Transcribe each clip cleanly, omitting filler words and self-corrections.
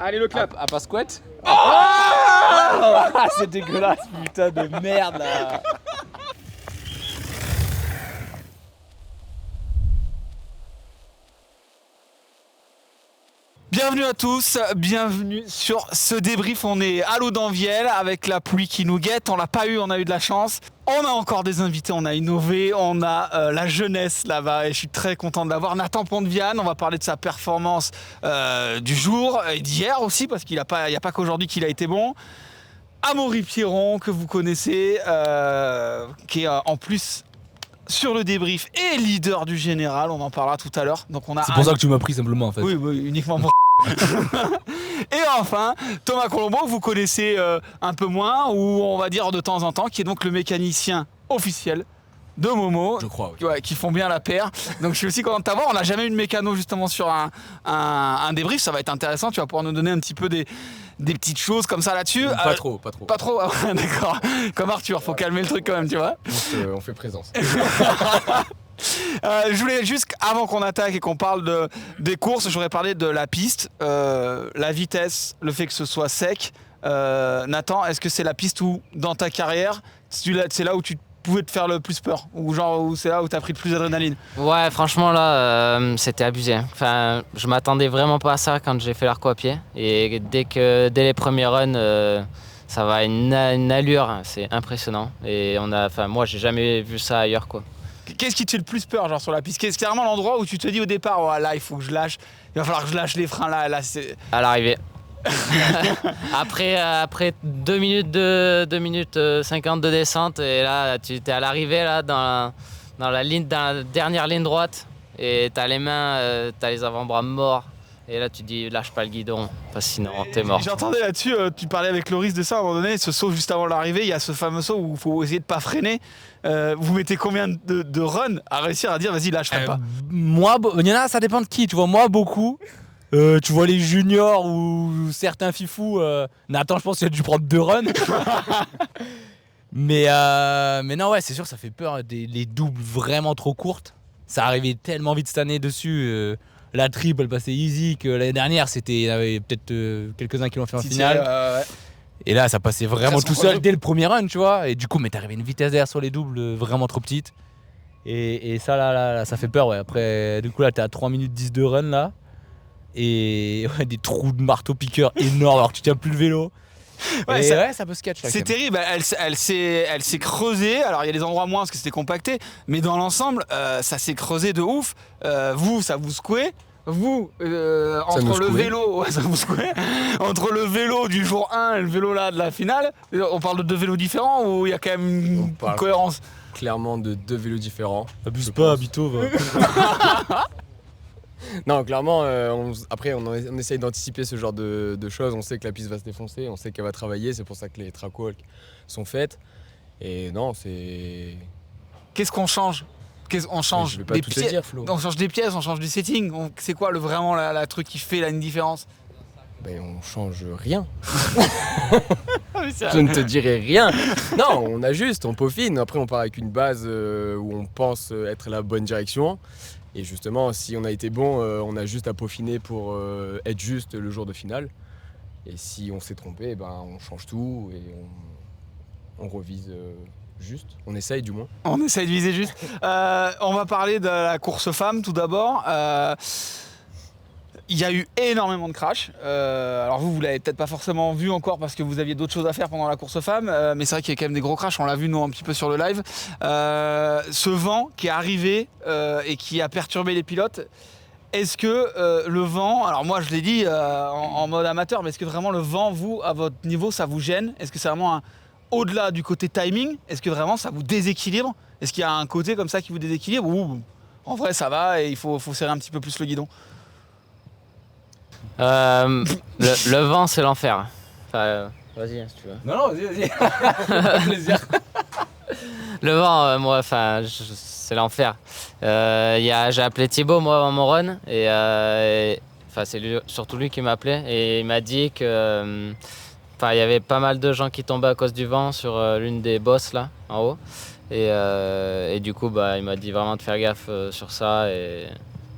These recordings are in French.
Allez, le clap. À Pasquette. Ah, c'est dégueulasse, putain de merde là. Bienvenue à tous, bienvenue sur ce débrief. On est à l'eau d'Anvielle avec la pluie qui nous guette. On l'a pas eu, on a eu de la chance. On a encore des invités, on a innové, on a la jeunesse là-bas et je suis très content de l'avoir. Nathan Pontviane, on va parler de sa performance du jour et d'hier aussi parce qu'il n'y a pas qu'aujourd'hui qu'il a été bon. Amaury Pierron que vous connaissez, qui est en plus sur le débrief et leader du général, on en parlera tout à l'heure. Donc on a C'est pour ça que tu m'as pris simplement en fait. Oui, uniquement pour Et enfin, Thomas Colombo, que vous connaissez un peu moins, ou on va dire de temps en temps, qui est donc le mécanicien officiel de Momo. Je crois, oui. Ouais, qui font bien la paire. Donc je suis aussi content de t'avoir. On n'a jamais eu de mécano justement sur un débrief, ça va être intéressant. Tu vas pouvoir nous donner un petit peu des petites choses comme ça là-dessus. Pas trop. Pas trop, ah ouais, d'accord. Comme Arthur, faut calmer le truc quand même, tu vois. On fait présence. Je voulais juste, avant qu'on attaque et qu'on parle des courses, je voudrais parler de la piste, la vitesse, le fait que ce soit sec. Nathan, est-ce que c'est la piste où, dans ta carrière, c'est là où tu pouvais te faire le plus peur, ou genre où c'est là où tu as pris le plus d'adrénaline? Ouais, franchement là, c'était abusé. Enfin, je m'attendais vraiment pas à ça quand j'ai fait l'arco à pied. Et dès les premiers runs, ça va à une allure, c'est impressionnant. Et moi, j'ai jamais vu ça ailleurs, quoi. Qu'est-ce qui te fait le plus peur genre sur la piste? Qu'est-ce qui est vraiment l'endroit où tu te dis au départ, oh, là il faut que je lâche, il va falloir que je lâche les freins là c'est... À l'arrivée. après 2 minutes 50 de descente, et là tu es à l'arrivée là, dans la dernière ligne droite, et t'as les mains, t'as les avant-bras morts. Et là tu dis lâche pas le guidon, parce que sinon t'es mort. J'entendais là-dessus, tu parlais avec Loris de ça à un moment donné, ce saut juste avant l'arrivée, il y a ce fameux saut où il faut essayer de pas freiner. Vous mettez combien de runs à réussir à dire vas-y lâche pas? Moi, il y en a, ça dépend de qui. Tu vois, moi beaucoup. Tu vois les juniors ou certains fifous. Nathan, je pense qu'il a dû prendre 2 runs. mais non, ouais, c'est sûr, ça fait peur. Les doubles vraiment trop courtes. Ça arrivait tellement vite cette année dessus. La triple, elle passait easy, que l'année dernière, il y en avait peut-être quelques-uns qui l'ont fait en finale. Ouais. Et là, ça passait vraiment tout seul dès le premier run, tu vois. Et du coup, mais t'es arrivé une vitesse d'air sur les doubles vraiment trop petite. Et ça, là, ça fait peur, ouais. Après, du coup, là, t'es à 3 minutes 10 de run, là. Et ouais, des trous de marteau-piqueur énormes, alors que tu tiens plus le vélo. Ouais, ça peut se catch. C'est terrible, elle s'est creusée. Alors il y a des endroits moins parce que c'était compacté, mais dans l'ensemble, ça s'est creusé de ouf. Vous, ça vous secouait. Vous, entre le vélo, ouais, ça vous secouait. Entre le vélo du jour 1 et le vélo là de la finale, on parle de 2 vélos différents ou il y a quand même une cohérence? Clairement de 2 vélos différents. Abuse pas, Habito, va. Non, clairement, après on essaye d'anticiper ce genre de choses. On sait que la piste va se défoncer, on sait qu'elle va travailler, c'est pour ça que les track walks sont faites. Et non, c'est... Qu'est-ce qu'on change? On change je vais pas des tout pièces, te dire, Flo. on change des pièces, on change du setting. C'est quoi vraiment la truc qui fait une différence? Ben, on change rien. Je ne te dirai rien. Non, on ajuste, on peaufine. Après, on part avec une base où on pense être la bonne direction. Et justement, si on a été bon, on a juste à peaufiner pour être juste le jour de finale. Et si on s'est trompé, ben, on change tout et on revise juste. On essaye du moins. On essaye de viser juste. On va parler de la course femmes tout d'abord. Il y a eu énormément de crash. Alors vous l'avez peut-être pas forcément vu encore parce que vous aviez d'autres choses à faire pendant la course femmes, mais c'est vrai qu'il y a quand même des gros crashs, on l'a vu nous un petit peu sur le live. Ce vent qui est arrivé et qui a perturbé les pilotes, est-ce que le vent, alors moi je l'ai dit en mode amateur, mais est-ce que vraiment le vent, vous, à votre niveau, ça vous gêne? Est-ce que c'est vraiment au-delà du côté timing, est-ce que vraiment ça vous déséquilibre? Est-ce qu'il y a un côté comme ça qui vous déséquilibre ou en vrai ça va et il faut serrer un petit peu plus le guidon? Le vent, c'est l'enfer. Enfin, vas-y, si tu veux. Non, vas-y. Plaisir. Le vent, moi, c'est l'enfer. J'ai appelé Thibaut, moi, avant mon run. Et c'est surtout lui qui m'a appelé. Et il m'a dit que il y avait pas mal de gens qui tombaient à cause du vent sur l'une des bosses, là, en haut. Et du coup, il m'a dit vraiment de faire gaffe sur ça.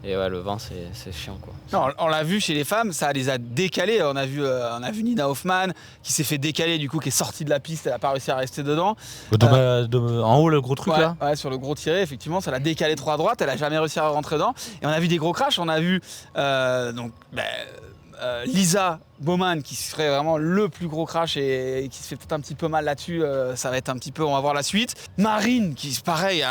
Et ouais, le vent, c'est chiant, quoi. Non, on l'a vu chez les femmes, ça les a décalées. On a vu Nina Hoffmann qui s'est fait décaler, du coup, qui est sortie de la piste, elle n'a pas réussi à rester dedans. En haut, le gros truc là. Ouais, sur le gros tiré, effectivement, ça l'a décalé trop à droite, elle n'a jamais réussi à rentrer dedans. Et on a vu des gros crashs, on a vu Lisa Bowman qui serait vraiment le plus gros crash et qui se fait peut-être un petit peu mal là-dessus. Ça va être un petit peu, on va voir la suite. Marine qui, pareil,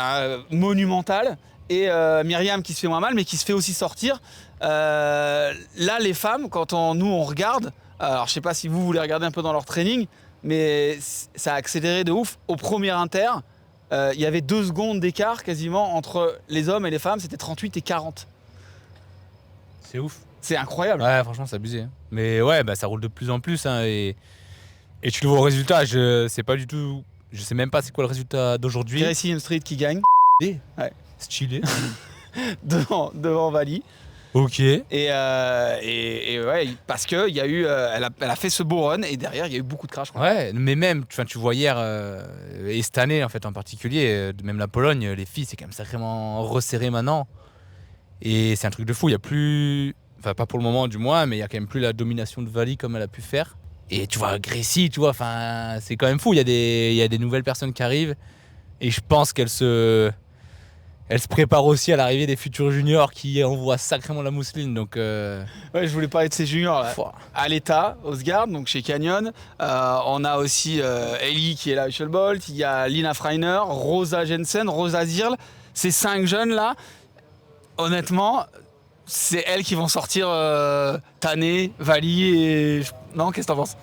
monumentale. Et Myriam qui se fait moins mal mais qui se fait aussi sortir. Là les femmes, quand on regarde, alors je sais pas si vous les regardez un peu dans leur training, mais ça a accéléré de ouf. Au premier inter, il y avait 2 secondes d'écart quasiment entre les hommes et les femmes, c'était 38 et 40. C'est ouf. C'est incroyable. Ouais, franchement, c'est abusé. Hein. Mais ouais, ça roule de plus en plus. Hein, et tu le vois au résultat. Je sais pas du tout. Je sais même pas c'est quoi le résultat d'aujourd'hui. Gracie Street qui gagne. Ouais. Stylé. devant Vali. Ok. Et ouais, parce que il y a eu, elle a fait ce beau run et derrière il y a eu beaucoup de crash. Ouais, mais même, tu vois hier et cette année en fait en particulier, même la Pologne, les filles c'est quand même sacrément resserré maintenant. Et c'est un truc de fou. Il y a plus, enfin pas pour le moment du moins, mais il y a quand même plus la domination de Vali comme elle a pu faire. Et tu vois Gracie, tu vois, enfin c'est quand même fou. Il y a des nouvelles personnes qui arrivent et je pense qu'elle se prépare aussi à l'arrivée des futurs juniors qui envoient sacrément la mousseline. Donc, ouais, je voulais parler de ces juniors là. À l'État, Osgard, donc chez Canyon. On a aussi Ellie qui est là, Michel Bolt. Il y a Lina Freiner, Rosa Jensen, Rosa Zirl. Ces 5 jeunes là, honnêtement, c'est elles qui vont sortir Tané, Vali et. Non, qu'est-ce que t'en penses?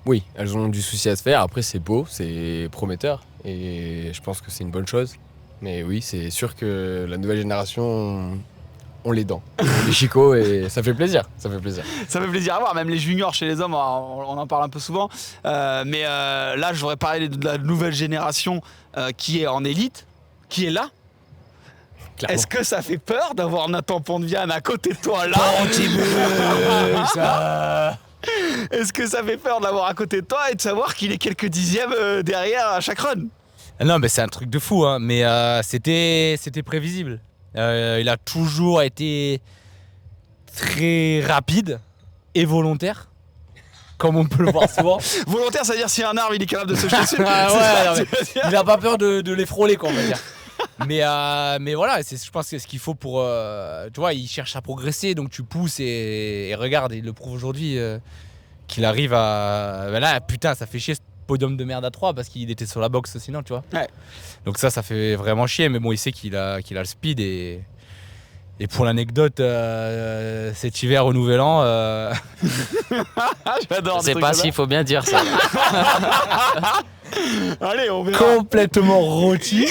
Oui, elles ont du souci à se faire. Après, c'est beau, c'est prometteur. Et je pense que c'est une bonne chose. Mais oui, c'est sûr que la nouvelle génération, on les dents. Les chicots, et ça fait plaisir. Ça fait plaisir. Ça fait plaisir à voir. Même les juniors chez les hommes, on en parle un peu souvent. Mais là, je voudrais parler de la nouvelle génération qui est en élite, qui est là. Clairement. Est-ce que ça fait peur d'avoir Nathan Pontviane à côté de toi là? Est-ce que ça fait peur de l'avoir à côté de toi et de savoir qu'il est quelques dixièmes derrière à chaque run? Non, mais c'est un truc de fou, hein. Mais c'était prévisible. Il a toujours été très rapide et volontaire, comme on peut le voir souvent. Volontaire, c'est-à-dire si un arbre il est capable de se jeter dessus. Il n'a pas peur de les frôler, quoi, on va dire. Mais voilà, je pense que c'est ce qu'il faut pour. Tu vois, il cherche à progresser, donc tu pousses et regarde, il le prouve aujourd'hui qu'il arrive à. Ben là, putain, ça fait chier ce podium de merde à 3 parce qu'il était sur la boxe sinon, tu vois. Ouais. Donc ça fait vraiment chier, mais bon, il sait qu'il a le speed et pour l'anecdote, cet hiver au Nouvel An. J'adore. Je sais pas s'il faut bien dire ça. Allez, on verra. Complètement rôti.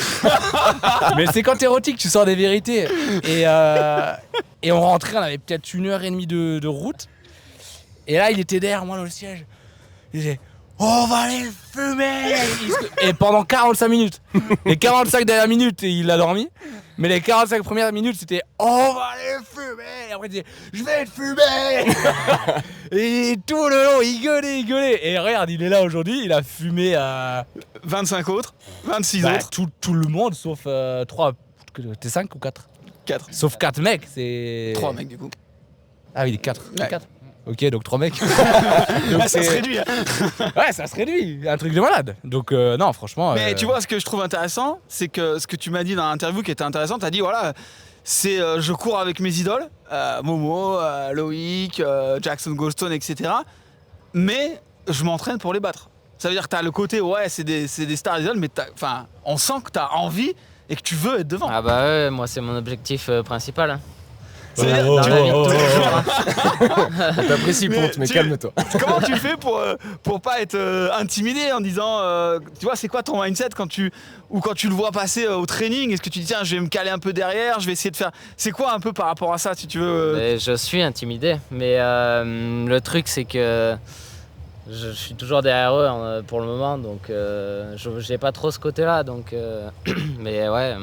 Mais c'est quand t'es rôti que tu sors des vérités. Et on rentrait, on avait peut-être 1h30 de route. Et là, il était derrière moi dans le siège. Il disait: on va les fumer. Et pendant 45 minutes. Les 45 dernières minutes, il a dormi. Mais les 45 premières minutes, c'était: on va les fumer. Et après, il disait: je vais te fumer. Et tout le long, il gueulait. Et regarde, il est là aujourd'hui, il a fumé à 25 autres, 26 autres. Tout le monde, sauf 3. T'es 5 ou 4? 4. Sauf 4 mecs, c'est. 3 mecs du coup. Ah oui, 4. Ouais. 4. Ok, donc 3 mecs. Donc ça se réduit. Hein. Ouais, ça se réduit. Un truc de malade. Donc non, franchement. Mais tu vois, ce que je trouve intéressant, c'est que ce que tu m'as dit dans l'interview qui était intéressant, t'as dit voilà, c'est je cours avec mes idoles, Momo, Loïc, Jackson Goldstone, etc. Mais je m'entraîne pour les battre. Ça veut dire que t'as le côté, ouais, c'est des stars idoles, mais on sent que t'as envie et que tu veux être devant. Ah bah ouais, moi c'est mon objectif principal. Hein. C'est-à-dire, T'apprécies Ponte, mais calme-toi. Comment tu fais pour pas être intimidé en disant, tu vois, c'est quoi ton mindset quand tu le vois passer au training? Est-ce que tu dis tiens, je vais me caler un peu derrière, je vais essayer de faire. C'est quoi un peu par rapport à ça, si tu veux Je suis intimidé, mais le truc c'est que je suis toujours derrière eux pour le moment, donc j'ai pas trop ce côté-là, donc mais ouais,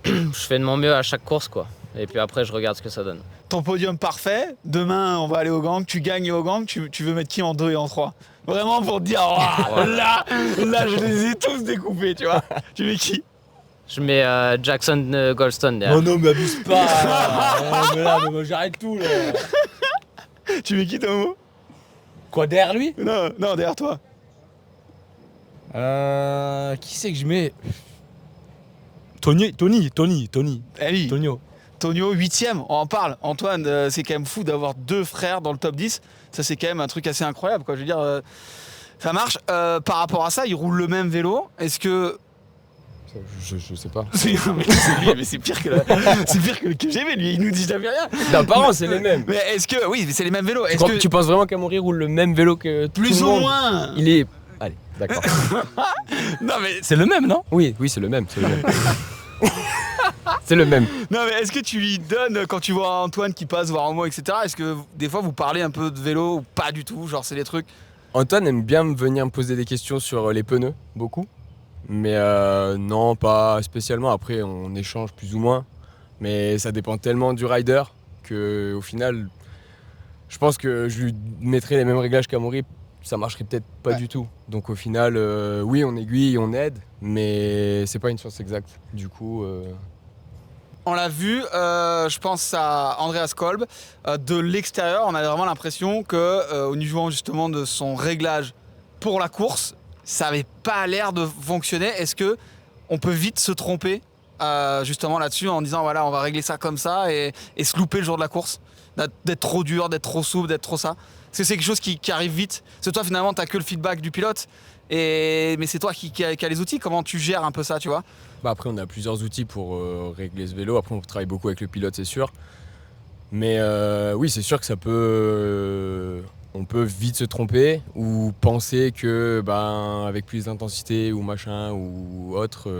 je fais de mon mieux à chaque course, quoi. Et puis après, je regarde ce que ça donne. Ton podium parfait, demain on va aller au gang, tu gagnes au gang, tu veux mettre qui en 2 et en 3? Vraiment pour te dire, oh, là, je les ai tous découpés, tu vois. Tu mets qui? Je mets Jackson Goldstone derrière. Oh non, mais abuse pas. Mais là, mais moi, j'arrête tout là. Tu mets qui, Tomo? Quoi, derrière lui? Non, derrière toi. Qui c'est que je mets? Tony. Eh oui. Tonio. Tonio, 8ème, on en parle. Antoine, c'est quand même fou d'avoir 2 frères dans le top 10. Ça, c'est quand même un truc assez incroyable, quoi. Je veux dire, ça marche. Par rapport à ça, ils roulent le même vélo. Est-ce que... Je sais pas. c'est pire que le KGV, lui. Il nous dit jamais rien. D'apparence, c'est les mêmes. Mais est-ce que... Oui, mais c'est les mêmes vélos. Est-ce que... Tu penses vraiment qu'Amaury roule le même vélo que tout Plus le ou monde? moins. Il est... Allez, d'accord. Non, mais... C'est le même, non? Oui, c'est le même. C'est le même. Non, mais est-ce que tu lui donnes, quand tu vois Antoine qui passe voir Homo, etc., est-ce que des fois vous parlez un peu de vélo ou pas du tout? Genre, c'est des trucs... Antoine aime bien venir me poser des questions sur les pneus, beaucoup. Mais non, pas spécialement. Après, on échange plus ou moins. Mais ça dépend tellement du rider qu'au final, je pense que je lui mettrais les mêmes réglages qu'Amaury. Ça marcherait peut-être pas du tout. Donc au final, oui, on aiguille, on aide, mais c'est pas une science exacte. Du coup... On l'a vu, je pense à Andreas Kolb, de l'extérieur, on avait vraiment l'impression que au niveau justement de son réglage pour la course, ça avait pas l'air de fonctionner. Est-ce que on peut vite se tromper justement là-dessus en disant voilà, on va régler ça comme ça et se louper le jour de la course, d'être trop dur, d'être trop souple, d'être trop ça? Est-ce que c'est quelque chose qui arrive vite? Parce que toi finalement t'as que le feedback du pilote, mais c'est toi qui a les outils. Comment tu gères un peu ça, tu vois? Bah après, on a plusieurs outils pour régler ce vélo. Après, on travaille beaucoup avec le pilote, c'est sûr. Mais oui, c'est sûr que ça peut... on peut vite se tromper ou penser que avec plus d'intensité ou machin ou autre,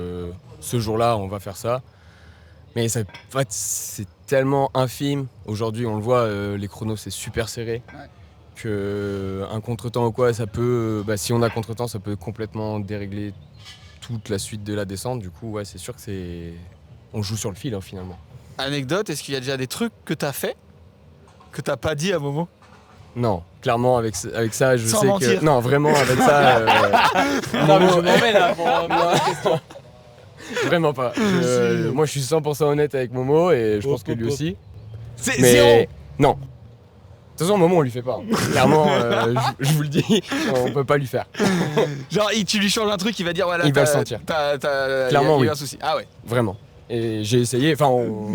ce jour-là, on va faire ça. Mais ça, en fait, c'est tellement infime. Aujourd'hui, on le voit, les chronos, c'est super serré. Ouais. Qu'un contretemps ou quoi, ça peut... si on a contretemps, ça peut complètement dérégler toute la suite de la descente. Du coup, ouais, c'est sûr que c'est... On joue sur le fil, finalement. Anecdote, est-ce qu'il y a déjà des trucs que t'as fait que t'as pas dit à Momo? Non, clairement, avec ça, je Sans sais mentir. que... Non, vraiment, avec ça... Non, mais je m'en mets là pour la question. Vraiment pas. Moi, je suis 100% honnête avec Momo et je pense que lui aussi. C'est Mais zéro. non. De toute façon, Momo, on lui fait pas. Clairement, je vous le dis, on peut pas lui faire. Genre, tu lui changes un truc, il va dire voilà. Il va le sentir. il y Clairement, a oui. un souci. Ah ouais. Vraiment. Et j'ai essayé. Enfin, on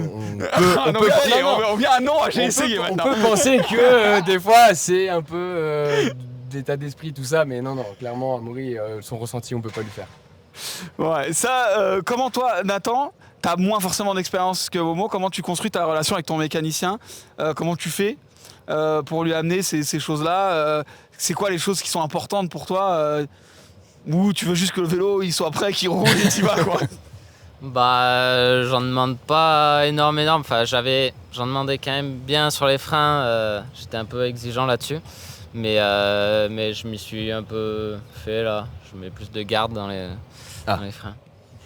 vient à non, j'ai essayé on maintenant. peut penser que des fois, c'est un peu d'état d'esprit, tout ça, mais non, clairement, Amaury, son ressenti, on peut pas lui faire. Ouais, ça, comment toi, Nathan, t'as moins forcément d'expérience que Momo, comment tu construis ta relation avec ton mécanicien? Comment tu fais pour lui amener ces choses-là? C'est quoi les choses qui sont importantes pour toi? Ou tu veux juste que le vélo il soit prêt, qu'il roule et t'y vas, quoi? J'en demande pas énormément. Enfin, j'en demandais quand même bien sur les freins. J'étais un peu exigeant là-dessus. Mais je m'y suis un peu fait là. Je mets plus de garde dans les freins.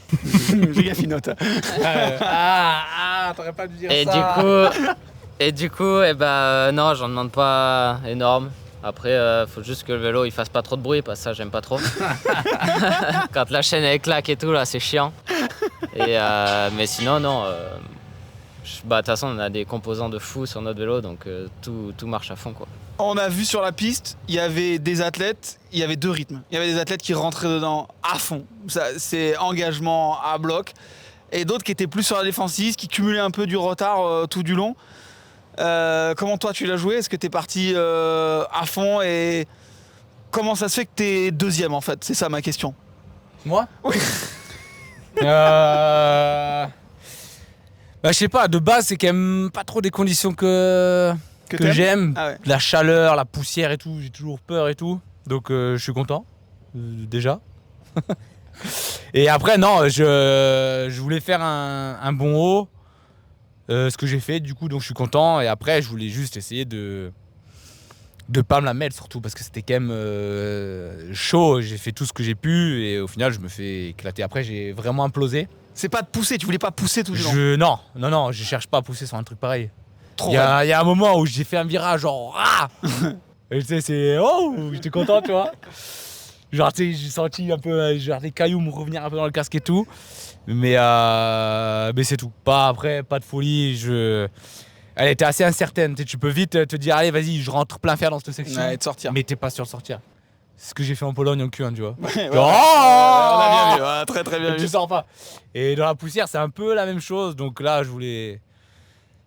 Fais gaffe, il note. T'aurais pas dû dire Et ça. du coup, non, j'en demande pas énorme. Après, faut juste que le vélo il fasse pas trop de bruit, parce que ça j'aime pas trop. Quand la chaîne elle claque et tout, là, c'est chiant. Mais sinon, non. De toute façon, on a des composants de fou sur notre vélo, donc tout marche à fond, quoi. On a vu sur la piste, il y avait des athlètes, il y avait 2 rythmes. Il y avait des athlètes qui rentraient dedans à fond. Ça, c'est engagement à bloc. Et d'autres qui étaient plus sur la défensive, qui cumulaient un peu du retard tout du long. Comment toi tu l'as joué? Est-ce que t'es parti à fond? Et comment ça se fait que t'es 2e en fait? C'est ça ma question. Moi? Oui. Je sais pas, de base c'est quand même pas trop des conditions que t'aimes j'aime. Ah ouais. La chaleur, la poussière et tout, j'ai toujours peur et tout. Donc je suis content, déjà. Et après non, je voulais faire un bon haut. Ce que j'ai fait du coup, donc je suis content. Et après je voulais juste essayer de pas me la mettre, surtout parce que c'était quand même chaud. J'ai fait tout ce que j'ai pu et au final je me fais éclater. Après j'ai vraiment implosé. C'est pas de pousser, tu voulais pas pousser tout du long. Non, je cherche pas à pousser sur un truc pareil. Trop Il y a un moment où j'ai fait un virage genre et tu sais, c'est j'étais content, tu vois. Genre tu sais, j'ai senti un peu genre des cailloux me revenir un peu dans le casque et tout. Mais c'est tout. Pas de folie. Elle était assez incertaine. Tu peux vite te dire, allez, vas-y, je rentre plein fer dans cette section. Ouais, et de sortir. Mais t'es pas sûr de sortir. C'est ce que j'ai fait en Pologne en Q1, tu vois. Ouais, Genre, on a bien vu, ouais, très très bien tu vu. sors pas. Et dans la poussière, c'est un peu la même chose. Donc là, je voulais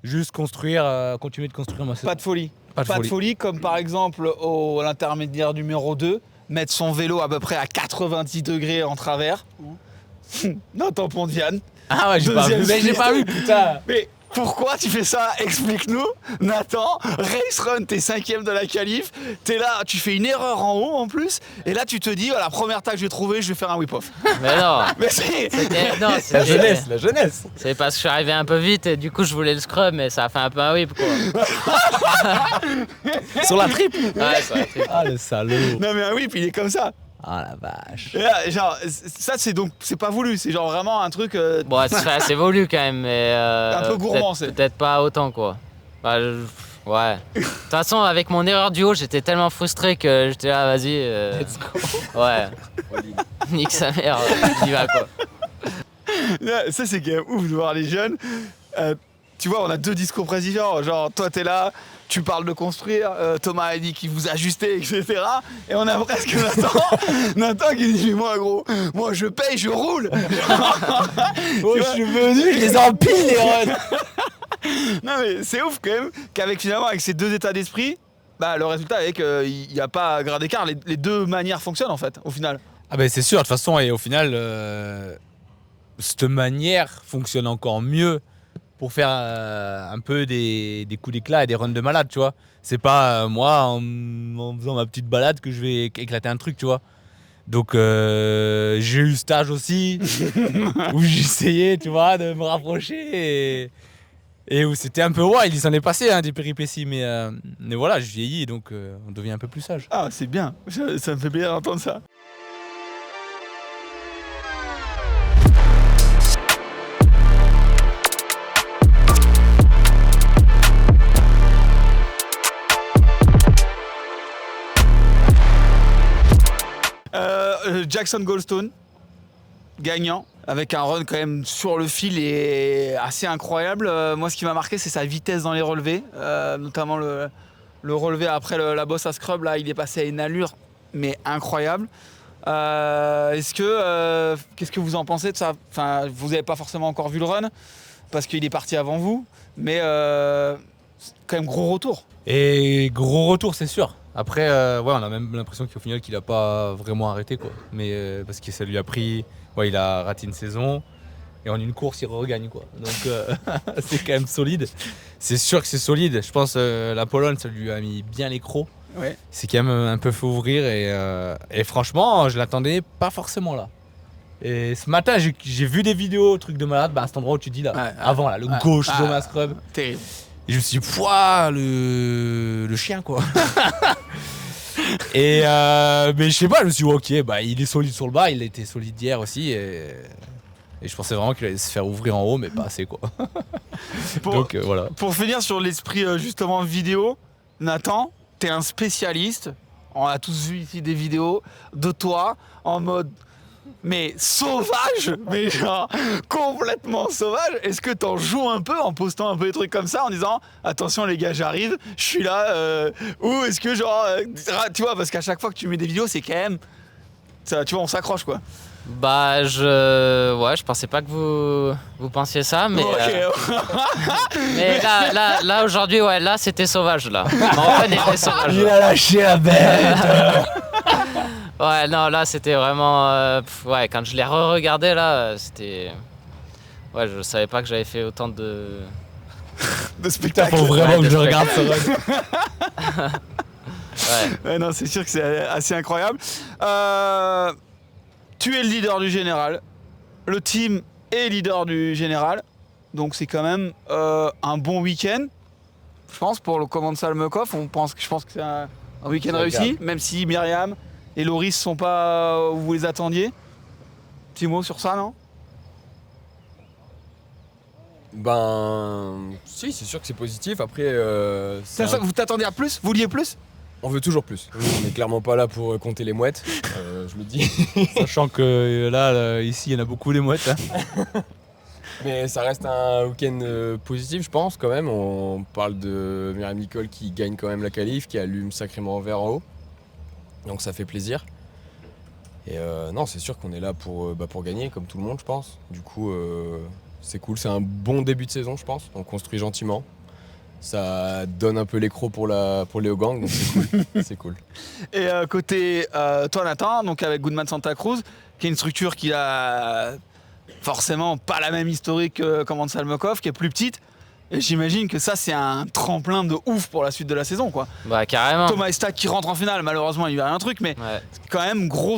juste continuer de construire ma saison. Pas de folie. Pas de Pas de folie. folie, comme par exemple à l'intermédiaire numéro 2, mettre son vélo à peu près à 90 degrés en travers. Nathan Pondian. Ah ouais, j'ai pas vu. Mais j'ai pas vu, putain. Mais pourquoi tu fais ça? Explique-nous. Nathan, race run, t'es 5ème de la qualif. T'es là, tu fais une erreur en haut en plus. Et là, tu te dis, la première tag que je vais trouver, je vais faire un whip-off. Mais non. Mais c'est. Non, La jeunesse. C'est parce que je suis arrivé un peu vite et du coup je voulais le scrub, mais ça a fait un peu un whip quoi. Sur la triple. Ouais, ça a été. Ah, le salaud. Non, mais un whip, il est comme ça. Ah la vache. Et là, genre, ça, c'est pas voulu. C'est genre vraiment un truc. Bon, c'est voulu quand même, mais. Un peu gourmand, peut-être pas autant quoi. Bah, ouais. De toute façon, avec mon erreur du haut, j'étais tellement frustré que j'étais là, vas-y. Let's go. Ouais. Nique sa mère, on y va quoi. Ça, c'est quand même ouf de voir les jeunes. Tu vois, on a 2 discours très différents. Genre, toi, t'es là, tu parles de construire. Thomas a dit qu'il vous ajustait, etc. Et on a presque Nathan qui dit, mais moi, gros, moi, je paye, je roule. Oh, je suis venu, je les empile, les runs. Non, mais c'est ouf quand même qu'avec finalement, avec ces 2 états d'esprit, bah, le résultat est qu'il n'y a pas grand écart. Les 2 manières fonctionnent, en fait, au final. Ah ben c'est sûr, de toute façon, et au final, cette manière fonctionne encore mieux pour faire un peu des coups d'éclat et des runs de malade, tu vois. C'est pas moi, en faisant ma petite balade, que je vais éclater un truc, tu vois. Donc j'ai eu stage aussi, où j'essayais, tu vois, de me rapprocher, et où c'était un peu wild, il s'en est passé des péripéties, mais voilà, je vieillis, donc on devient un peu plus sage. Ah, c'est bien. Ça me fait bien d'entendre ça. Jackson Goldstone, gagnant, avec un run quand même sur le fil et assez incroyable. Moi, ce qui m'a marqué, c'est sa vitesse dans les relevés, notamment le relevé après la bosse à scrub. Là, il est passé à une allure, mais incroyable. Qu'est-ce que vous en pensez de ça? Enfin, vous n'avez pas forcément encore vu le run parce qu'il est parti avant vous, mais quand même gros retour. Et gros retour, c'est sûr. Après, ouais, on a même l'impression qu'au final, qu'il a pas vraiment arrêté, quoi. Mais parce que ça lui a pris, ouais, il a raté une saison et en une course, il regagne, quoi. Donc c'est quand même solide. C'est sûr que c'est solide. Je pense la Pologne, ça lui a mis bien les crocs. Ouais. C'est quand même un peu fait ouvrir et franchement, je l'attendais pas forcément là. Et ce matin, j'ai vu des vidéos, trucs de malade, à cet endroit où tu dis là, avant là, le gauche Thomas Scrub. Terrible. Et je me suis dit, pouah, le chien, quoi. Et mais je sais pas, je me suis dit, ok, bah, il est solide sur le bas, il était solide hier aussi. Et je pensais vraiment qu'il allait se faire ouvrir en haut, mais pas assez, quoi. Donc voilà. Pour finir sur l'esprit justement vidéo, Nathan, t'es un spécialiste. On a tous vu ici des vidéos de toi en mode mais sauvage, mais genre complètement sauvage. Est-ce que t'en joues un peu en postant un peu des trucs comme ça en disant attention les gars, j'arrive, je suis là, ou est-ce que genre tu vois, parce qu'à chaque fois que tu mets des vidéos, c'est quand même ça, tu vois, on s'accroche quoi. Bah je pensais pas que vous pensiez ça, mais mais là aujourd'hui, ouais, là c'était sauvage là. Mon run était sauvage. Il a lâché la bête. Ouais, non, là c'était vraiment ouais, quand je l'ai re-regardé là, c'était ouais, je savais pas que j'avais fait autant de spectacle. Faut vraiment Ouais, que je de regarde ce run. Ouais, non, c'est sûr que c'est assez incroyable. Tu es le leader du général. Le team est leader du général. Donc c'est quand même un bon week-end. Je pense pour le commande Salmekov, je pense que c'est un week-end réussi, même si Myriam et Loris sont pas où vous les attendiez. Petit mot sur ça, non? Ben si, c'est sûr que c'est positif. Après, Vous t'attendiez à plus? Vous vouliez plus? On veut toujours plus. On n'est clairement pas là pour compter les mouettes, je le dis. Sachant que là, ici, il y en a beaucoup les mouettes. Hein. Mais ça reste un week-end positif, je pense, quand même. On parle de Myriam Nicole qui gagne quand même la qualif, qui allume sacrément vert en haut. Donc ça fait plaisir. Et non, c'est sûr qu'on est là pour gagner, comme tout le monde, je pense. Du coup, c'est cool. C'est un bon début de saison, je pense. On construit gentiment. Ça donne un peu l'écro pour Léo Gang, donc c'est cool. C'est cool. Et côté toi Nathan, donc avec Goodman Santa Cruz, qui est une structure qui a forcément pas la même historique que Command Salmokov, qui est plus petite. Et j'imagine que ça c'est un tremplin de ouf pour la suite de la saison quoi. Bah carrément. Thomas Estac qui rentre en finale, malheureusement il lui arrive un truc, mais c'est quand même gros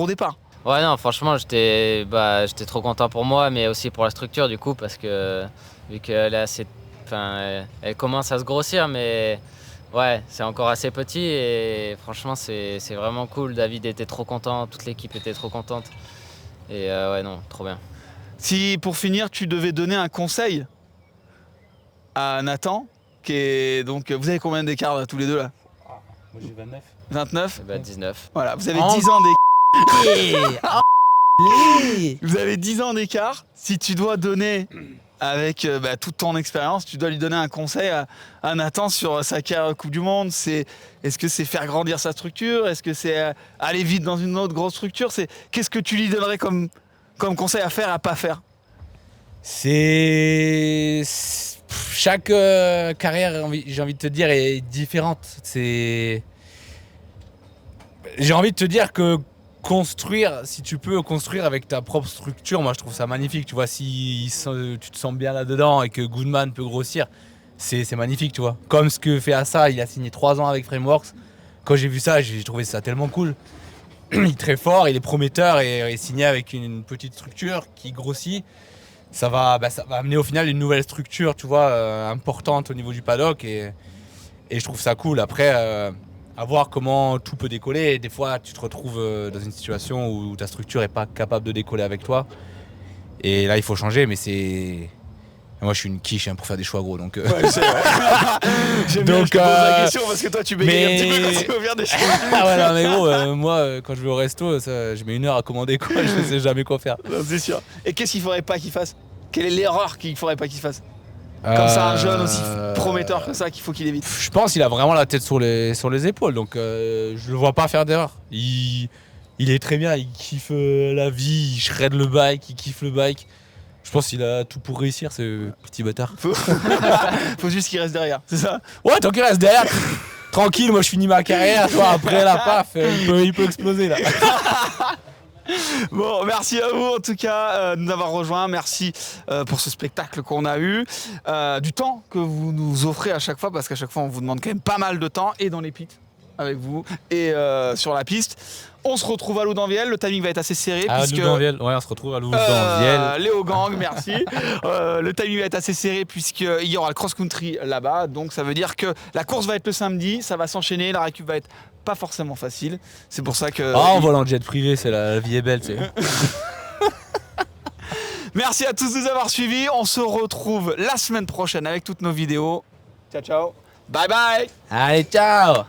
départ. Ouais non franchement j'étais trop content pour moi mais aussi pour la structure du coup parce que vu qu'elle est assez. Enfin, elle commence à se grossir, mais ouais, c'est encore assez petit et franchement, c'est vraiment cool. David était trop content, toute l'équipe était trop contente. Et ouais, non, trop bien. Si pour finir, tu devais donner un conseil à Nathan, qui est donc. Vous avez combien d'écart là, tous les deux là? Moi j'ai 29. 29 Bah 19. Voilà, vous avez 10 ans d'écart. Vous avez 10 ans d'écart. Si tu dois donner. Avec toute ton expérience, tu dois lui donner un conseil à Nathan sur sa carrière Coupe du Monde. Est-ce que c'est faire grandir sa structure? Est-ce que c'est aller vite dans une autre grosse structure? Qu'est-ce que tu lui donnerais comme conseil à faire, à pas faire? Chaque carrière, j'ai envie de te dire, est différente. J'ai envie de te dire que construire, si tu peux construire avec ta propre structure, moi je trouve ça magnifique. Tu vois, si tu te sens bien là-dedans et que Goodman peut grossir, c'est magnifique, tu vois. Comme ce que fait Assa, il a signé 3 ans avec Frameworks. Quand j'ai vu ça, j'ai trouvé ça tellement cool. Il est très fort, il est prometteur et signé avec une petite structure qui grossit. Ça va amener au final une nouvelle structure, tu vois, importante au niveau du paddock et je trouve ça cool. Après, à voir comment tout peut décoller. Et des fois, tu te retrouves dans une situation où ta structure n'est pas capable de décoller avec toi. Et là, il faut changer, mais c'est... Moi, je suis une quiche pour faire des choix gros, donc... Ouais, c'est vrai. J'aime bien, je te pose la question parce que toi, tu bégayes un petit peu quand tu veux faire des choix. Ah ouais, non, mais gros, moi, quand je vais au resto, je mets 1 heure à commander quoi, je sais jamais quoi faire. Non, c'est sûr. Et qu'est-ce qu'il faudrait pas qu'il fasse? Quelle est l'erreur qu'il faudrait pas qu'il fasse? Comme ça, un jeune aussi prometteur que ça, qu'il faut qu'il évite. Je pense qu'il a vraiment la tête sur les épaules, donc je le vois pas faire d'erreur. Il est très bien, il kiffe la vie, il shred le bike, il kiffe le bike. Je pense qu'il a tout pour réussir, ce petit bâtard. Faut juste qu'il reste derrière, c'est ça? Ouais, tant qu'il reste derrière, tranquille, moi je finis ma carrière, toi après la paf, il peut exploser là. Bon, merci à vous en tout cas de nous avoir rejoints. Merci pour ce spectacle qu'on a eu. Du temps que vous nous offrez à chaque fois, parce qu'à chaque fois on vous demande quand même pas mal de temps, et dans les pits avec vous, et sur la piste. On se retrouve à Loudanviel, le timing va être assez serré. À Loudanviel, ouais, on se retrouve à Loudanviel. Léo Gang, merci. Le timing va être assez serré puisqu'il y aura le cross-country là-bas. Donc ça veut dire que la course va être le samedi, ça va s'enchaîner, la récup va être pas forcément facile. C'est pour ça que... on vole en jet privé, la vie est belle, tu sais. Merci à tous de nous avoir suivis. On se retrouve la semaine prochaine avec toutes nos vidéos. Ciao, ciao. Bye bye. Allez, ciao.